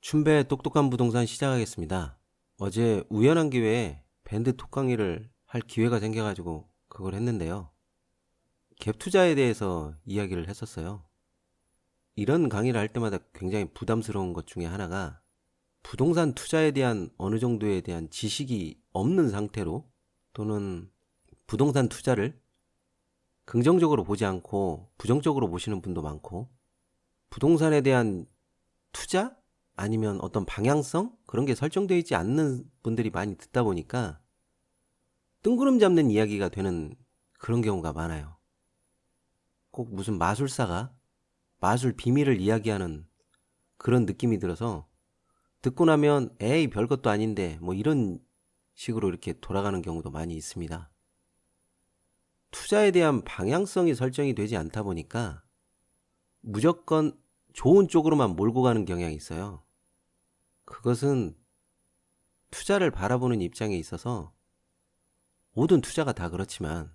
춘배의 똑똑한 부동산 시작하겠습니다. 어제 우연한 기회에 밴드 톡 강의를 할 기회가 생겨가지고 그걸 했는데요. 갭 투자에 대해서 이야기를 했었어요. 이런 강의를 할 때마다 굉장히 부담스러운 것 중에 하나가 부동산 투자에 대한 어느 정도에 대한 지식이 없는 상태로 또는 부동산 투자를 긍정적으로 보지 않고 부정적으로 보시는 분도 많고 부동산에 대한 투자? 아니면 어떤 방향성? 그런 게 설정되어 있지 않는 분들이 많이 듣다 보니까 뜬구름 잡는 이야기가 되는 그런 경우가 많아요. 꼭 무슨 마술사가 마술 비밀을 이야기하는 그런 느낌이 들어서 듣고 나면 에이 별것도 아닌데 뭐 이런 식으로 이렇게 돌아가는 경우도 많이 있습니다. 투자에 대한 방향성이 설정이 되지 않다 보니까 무조건 좋은 쪽으로만 몰고 가는 경향이 있어요. 그것은 투자를 바라보는 입장에 있어서 모든 투자가 다 그렇지만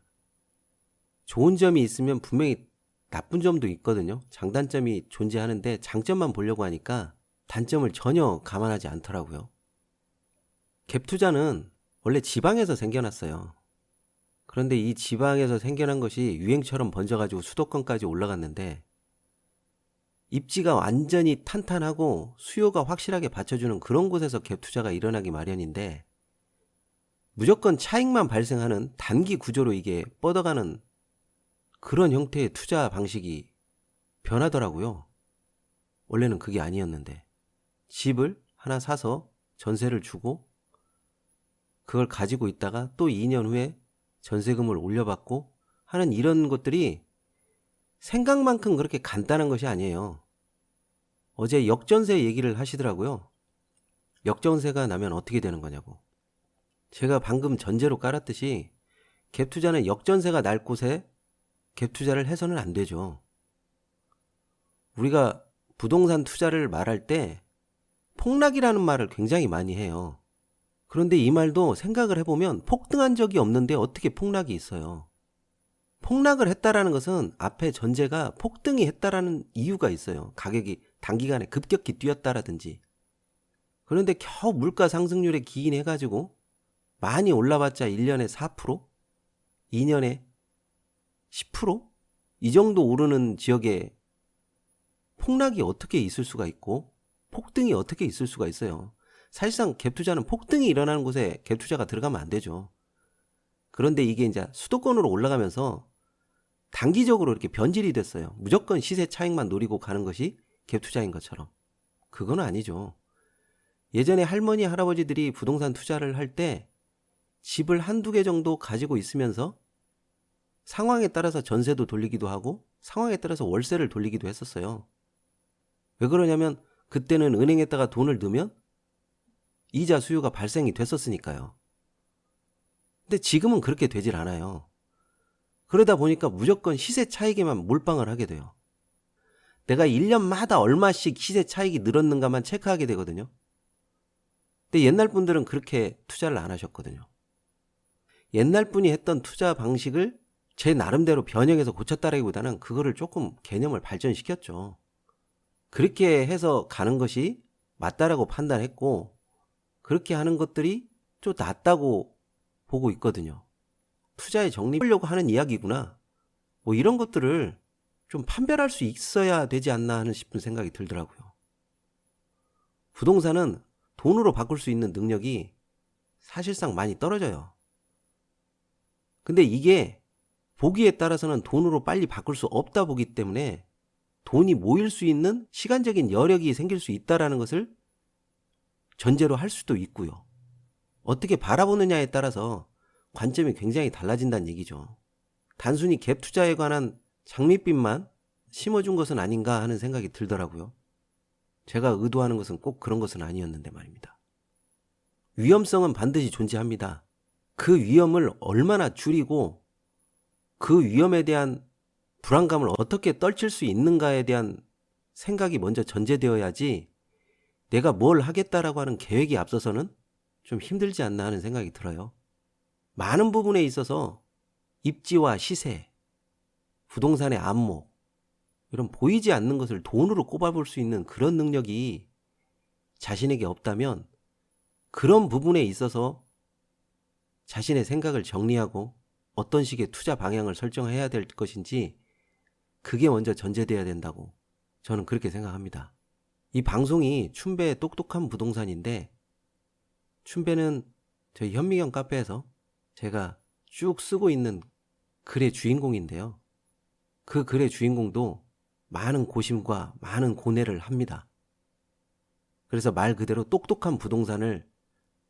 좋은 점이 있으면 분명히 나쁜 점도 있거든요. 장단점이 존재하는데 장점만 보려고 하니까 단점을 전혀 감안하지 않더라고요. 갭 투자는 원래 지방에서 생겨났어요. 그런데 이 지방에서 생겨난 것이 유행처럼 번져가지고 수도권까지 올라갔는데 입지가 완전히 탄탄하고 수요가 확실하게 받쳐주는 그런 곳에서 갭 투자가 일어나기 마련인데 무조건 차익만 발생하는 단기 구조로 이게 뻗어가는 그런 형태의 투자 방식이 변하더라고요. 원래는 그게 아니었는데 집을 하나 사서 전세를 주고 그걸 가지고 있다가 또 2년 후에 전세금을 올려받고 하는 이런 것들이 생각만큼 그렇게 간단한 것이 아니에요. 어제 역전세 얘기를 하시더라고요. 역전세가 나면 어떻게 되는 거냐고. 제가 방금 전제로 깔았듯이 갭 투자는 역전세가 날 곳에 갭 투자를 해서는 안 되죠. 우리가 부동산 투자를 말할 때 폭락이라는 말을 굉장히 많이 해요. 그런데 이 말도 생각을 해보면 폭등한 적이 없는데 어떻게 폭락이 있어요. 폭락을 했다라는 것은 앞에 전제가 폭등이 했다라는 이유가 있어요. 가격이 단기간에 급격히 뛰었다라든지. 그런데 겨우 물가 상승률에 기인해가지고 많이 올라봤자 1년에 4%? 2년에 10%? 이 정도 오르는 지역에 폭락이 어떻게 있을 수가 있고 폭등이 어떻게 있을 수가 있어요. 사실상 갭 투자는 폭등이 일어나는 곳에 갭 투자가 들어가면 안 되죠. 그런데 이게 이제 수도권으로 올라가면서 단기적으로 이렇게 변질이 됐어요. 무조건 시세 차익만 노리고 가는 것이 갭 투자인 것처럼. 그건 아니죠. 예전에 할머니, 할아버지들이 부동산 투자를 할 때 집을 한두 개 정도 가지고 있으면서 상황에 따라서 전세도 돌리기도 하고 상황에 따라서 월세를 돌리기도 했었어요. 왜 그러냐면 그때는 은행에다가 돈을 넣으면 이자 수요가 발생이 됐었으니까요. 근데 지금은 그렇게 되질 않아요. 그러다 보니까 무조건 시세 차익에만 몰빵을 하게 돼요. 내가 1년마다 얼마씩 시세 차익이 늘었는가만 체크하게 되거든요. 근데 옛날 분들은 그렇게 투자를 안 하셨거든요. 옛날 분이 했던 투자 방식을 제 나름대로 변형해서 고쳤다라기보다는 그거를 조금 개념을 발전시켰죠. 그렇게 해서 가는 것이 맞다라고 판단했고 그렇게 하는 것들이 좀 낫다고 보고 있거든요. 투자에 적립하려고 하는 이야기구나. 뭐 이런 것들을 좀 판별할 수 있어야 되지 않나 하는 싶은 생각이 들더라고요. 부동산은 돈으로 바꿀 수 있는 능력이 사실상 많이 떨어져요. 근데 이게 보기에 따라서는 돈으로 빨리 바꿀 수 없다 보기 때문에 돈이 모일 수 있는 시간적인 여력이 생길 수 있다는 것을 전제로 할 수도 있고요. 어떻게 바라보느냐에 따라서 관점이 굉장히 달라진다는 얘기죠. 단순히 갭 투자에 관한 장밋빛만 심어준 것은 아닌가 하는 생각이 들더라고요. 제가 의도하는 것은 꼭 그런 것은 아니었는데 말입니다. 위험성은 반드시 존재합니다. 그 위험을 얼마나 줄이고 그 위험에 대한 불안감을 어떻게 떨칠 수 있는가에 대한 생각이 먼저 전제되어야지 내가 뭘 하겠다라고 하는 계획이 앞서서는 좀 힘들지 않나 하는 생각이 들어요. 많은 부분에 있어서 입지와 시세, 부동산의 안목, 이런 보이지 않는 것을 돈으로 꼽아볼 수 있는 그런 능력이 자신에게 없다면 그런 부분에 있어서 자신의 생각을 정리하고 어떤 식의 투자 방향을 설정해야 될 것인지 그게 먼저 전제돼야 된다고 저는 그렇게 생각합니다. 이 방송이 춘배의 똑똑한 부동산인데, 춘배는 저희 현미경 카페에서 제가 쭉 쓰고 있는 글의 주인공인데요. 그 글의 주인공도 많은 고심과 많은 고뇌를 합니다. 그래서 말 그대로 똑똑한 부동산을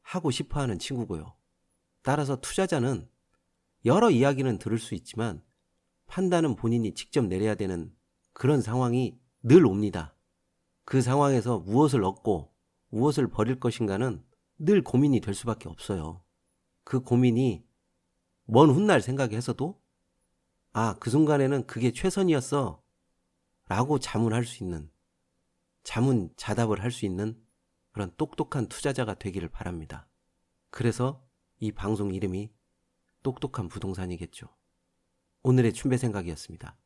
하고 싶어하는 친구고요. 따라서 투자자는 여러 이야기는 들을 수 있지만 판단은 본인이 직접 내려야 되는 그런 상황이 늘 옵니다. 그 상황에서 무엇을 얻고 무엇을 버릴 것인가는 늘 고민이 될 수밖에 없어요. 그 고민이 먼 훗날 생각해서도 그 순간에는 그게 최선이었어 라고 자문할 수 있는, 자답을 할 수 있는 그런 똑똑한 투자자가 되기를 바랍니다. 그래서 이 방송 이름이 똑똑한 부동산이겠죠. 오늘의 춘배 생각이었습니다.